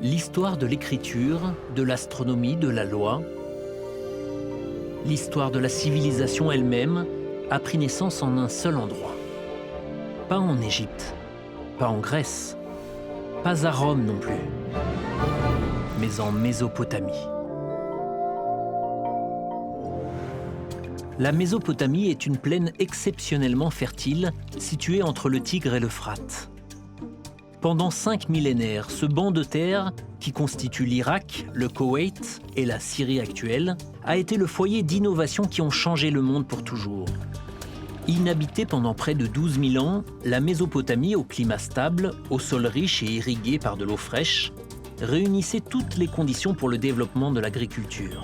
L'histoire de l'écriture, de l'astronomie, de la loi, l'histoire de la civilisation elle-même a pris naissance en un seul endroit. Pas en Égypte, pas en Grèce, pas à Rome non plus, mais en Mésopotamie. La Mésopotamie est une plaine exceptionnellement fertile, située entre le Tigre et l'Euphrate. Pendant 5 millénaires, ce banc de terre, qui constitue l'Irak, le Koweït et la Syrie actuelle, a été le foyer d'innovations qui ont changé le monde pour toujours. Inhabitée pendant près de 12 000 ans, la Mésopotamie, au climat stable, au sol riche et irrigué par de l'eau fraîche, réunissait toutes les conditions pour le développement de l'agriculture.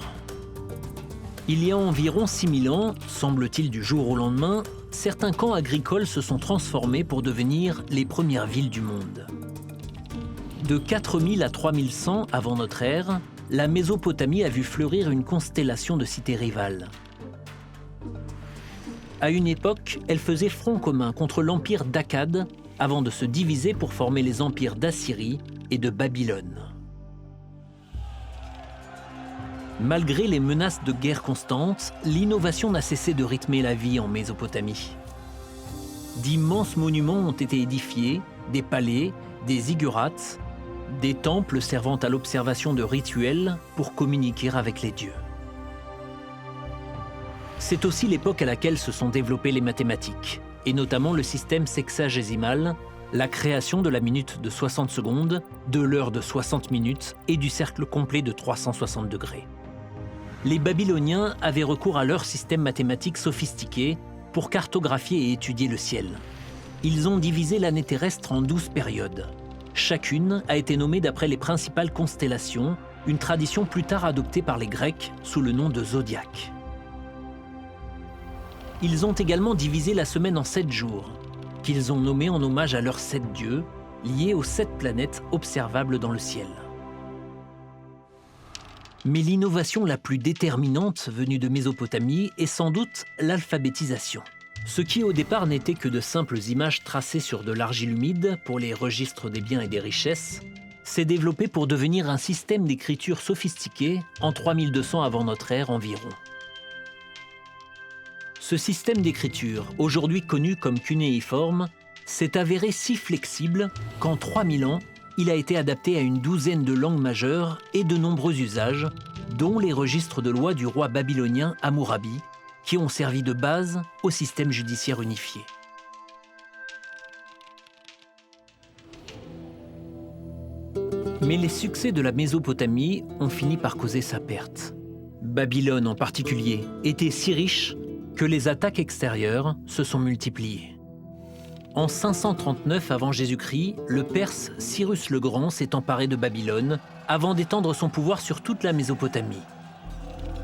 Il y a environ 6 000 ans, semble-t-il du jour au lendemain, certains camps agricoles se sont transformés pour devenir les premières villes du monde. De 4000 à 3100 avant notre ère, la Mésopotamie a vu fleurir une constellation de cités rivales. À une époque, elle faisait front commun contre l'empire d'Akkad avant de se diviser pour former les empires d'Assyrie et de Babylone. Malgré les menaces de guerre constantes, l'innovation n'a cessé de rythmer la vie en Mésopotamie. D'immenses monuments ont été édifiés, des palais, des ziggurats, des temples servant à l'observation de rituels pour communiquer avec les dieux. C'est aussi l'époque à laquelle se sont développées les mathématiques, et notamment le système sexagésimal, la création de la minute de 60 secondes, de l'heure de 60 minutes et du cercle complet de 360 degrés. Les Babyloniens avaient recours à leur système mathématique sophistiqué pour cartographier et étudier le ciel. Ils ont divisé l'année terrestre en 12 périodes. Chacune a été nommée d'après les principales constellations, une tradition plus tard adoptée par les Grecs sous le nom de zodiaque. Ils ont également divisé la semaine en 7 jours, qu'ils ont nommés en hommage à leurs 7 dieux, liés aux 7 planètes observables dans le ciel. Mais l'innovation la plus déterminante venue de Mésopotamie est sans doute l'alphabétisation. Ce qui au départ n'était que de simples images tracées sur de l'argile humide pour les registres des biens et des richesses, s'est développé pour devenir un système d'écriture sophistiqué en 3200 avant notre ère environ. Ce système d'écriture, aujourd'hui connu comme cunéiforme, s'est avéré si flexible qu'en 3000 ans, il a été adapté à une douzaine de langues majeures et de nombreux usages, dont les registres de lois du roi babylonien Hammurabi, qui ont servi de base au système judiciaire unifié. Mais les succès de la Mésopotamie ont fini par causer sa perte. Babylone en particulier était si riche que les attaques extérieures se sont multipliées. En 539 avant Jésus-Christ, le Perse Cyrus le Grand s'est emparé de Babylone avant d'étendre son pouvoir sur toute la Mésopotamie.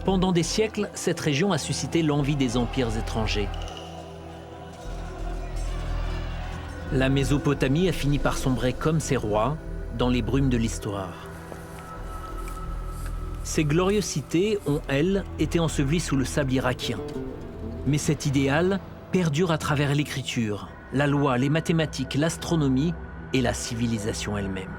Pendant des siècles, cette région a suscité l'envie des empires étrangers. La Mésopotamie a fini par sombrer comme ses rois dans les brumes de l'histoire. Ces glorieuses cités ont, elles, été ensevelies sous le sable irakien. Mais cet idéal perdure à travers l'écriture, la loi, les mathématiques, l'astronomie et la civilisation elle-même.